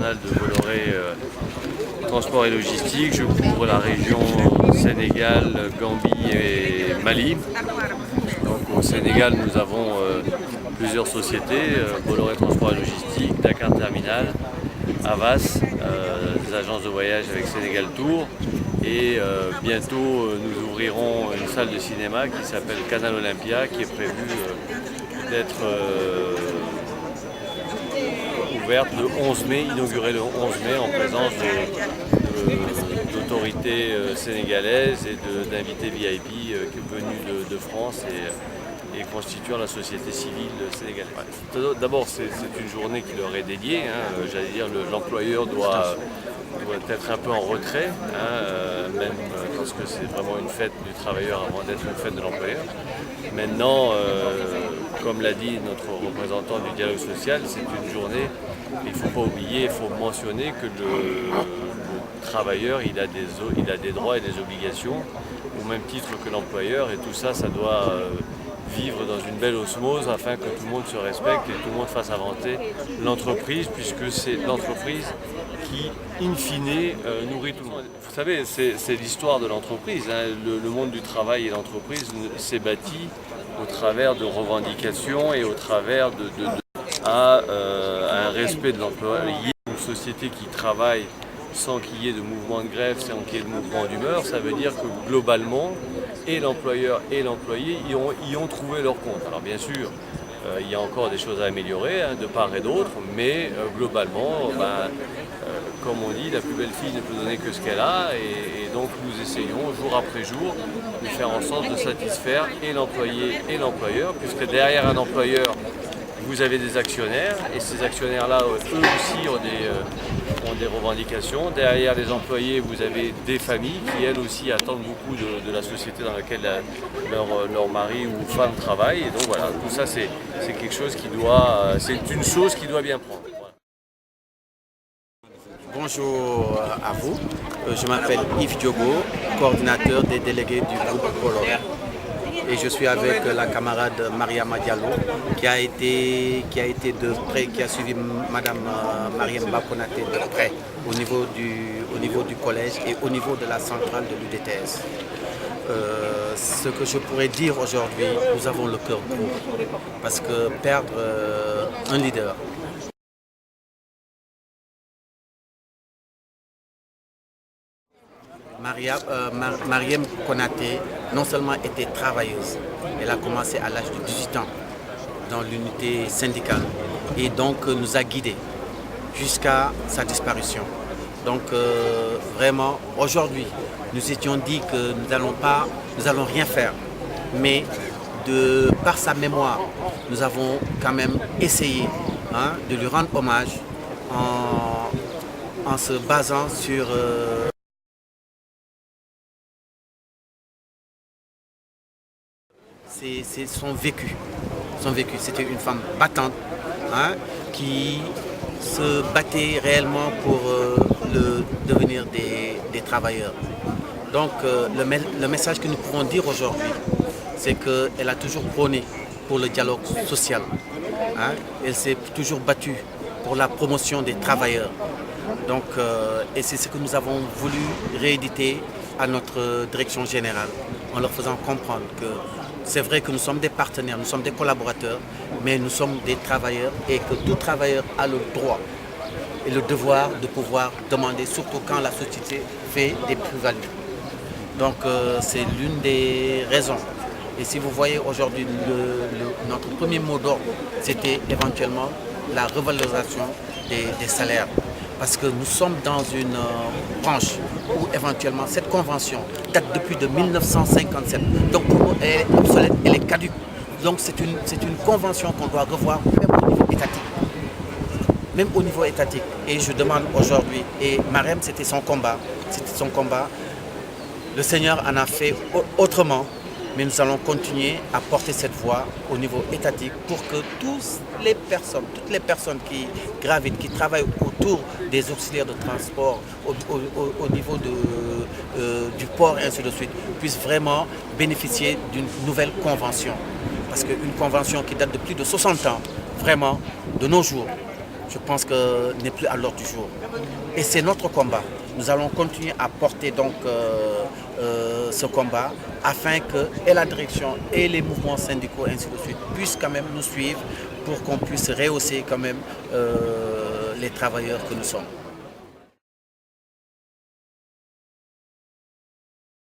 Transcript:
international de Bolloré Transport et Logistique. Je couvre la région Sénégal, Gambie et Mali. Donc, au Sénégal, nous avons plusieurs sociétés, Bolloré Transport et Logistique, Dakar Terminal, Havas, des agences de voyage avec Sénégal Tour. Et bientôt, nous ouvrirons une salle de cinéma qui s'appelle Canal Olympia, qui est prévue d'être ouverte le 11 mai, inaugurée le 11 mai en présence d'autorités sénégalaises et d'invités VIP venus de France et constituant la société civile sénégalaise. D'abord, c'est une journée qui leur est dédiée. J'allais dire, l'employeur doit être un peu en retrait, même parce que c'est vraiment une fête du travailleur avant d'être une fête de l'employeur. Maintenant, comme l'a dit notre représentant du dialogue social, c'est une journée, il ne faut pas oublier, il faut mentionner que le travailleur il a des droits et des obligations au même titre que l'employeur, et tout ça, ça doit vivre dans une belle osmose afin que tout le monde se respecte et tout le monde fasse avancer l'entreprise, puisque c'est l'entreprise qui, in fine, nourrit tout le monde. Vous savez, c'est l'histoire de l'entreprise. Le monde du travail et l'entreprise s'est bâti au travers de revendications et au travers un respect de l'employé. Une société qui travaille sans qu'il y ait de mouvement de grève, sans qu'il y ait de mouvement d'humeur, ça veut dire que globalement, et l'employeur et l'employé y ont trouvé leur compte. Alors bien sûr, il y a encore des choses à améliorer de part et d'autre, mais globalement, comme on dit, la plus belle fille ne peut donner que ce qu'elle a, et donc nous essayons jour après jour de faire en sorte de satisfaire et l'employé et l'employeur, puisque derrière un employeur, vous avez des actionnaires, et ces actionnaires-là, eux aussi, ont des revendications. Derrière les employés, vous avez des familles qui, elles aussi, attendent beaucoup de la société dans laquelle leur mari ou femme travaille. Et donc voilà, tout ça, c'est quelque chose c'est une sauce qui doit bien prendre. Bonjour à vous, je m'appelle Yves Diogo, coordinateur des délégués du groupe Bolloré. Et je suis avec la camarade Mariama Diallo qui a été de près, qui a suivi Madame Mariam Bakonaté de près au niveau du collège et au niveau de la centrale de l'UDTS. Ce que je pourrais dire aujourd'hui, nous avons le cœur gros parce que perdre un leader, Mariam Konaté non seulement était travailleuse, elle a commencé à l'âge de 18 ans dans l'unité syndicale et donc nous a guidés jusqu'à sa disparition. Donc vraiment aujourd'hui nous étions dit que nous allons rien faire, mais par sa mémoire nous avons quand même essayé de lui rendre hommage en se basant sur c'est son vécu. C'était une femme battante qui se battait réellement pour le devenir des travailleurs. Donc le message que nous pouvons dire aujourd'hui, c'est qu'elle a toujours prôné pour le dialogue social. Elle s'est toujours battue pour la promotion des travailleurs. Donc, et c'est ce que nous avons voulu rééditer à notre direction générale, en leur faisant comprendre que c'est vrai que nous sommes des partenaires, nous sommes des collaborateurs, mais nous sommes des travailleurs et que tout travailleur a le droit et le devoir de pouvoir demander, surtout quand la société fait des plus-values. Donc c'est l'une des raisons. Et si vous voyez aujourd'hui, notre premier mot d'ordre, c'était éventuellement la revalorisation des salaires. Parce que nous sommes dans une branche où éventuellement cette convention date depuis de 1957. Donc pour nous, elle est obsolète, elle est caduque. Donc c'est une convention qu'on doit revoir même au niveau étatique. Même au niveau étatique. Et je demande aujourd'hui, et Marem, c'était son combat. Le Seigneur en a fait autrement. Mais nous allons continuer à porter cette voix au niveau étatique pour que toutes les personnes qui gravitent, qui travaillent autour des auxiliaires de transport, au niveau du port et ainsi de suite, puissent vraiment bénéficier d'une nouvelle convention. Parce qu'une convention qui date de plus de 60 ans, vraiment, de nos jours, je pense que n'est plus à l'ordre du jour. Et c'est notre combat. Nous allons continuer à porter donc ce combat afin que et la direction et les mouvements syndicaux ainsi de suite puissent quand même nous suivre pour qu'on puisse rehausser quand même les travailleurs que nous sommes.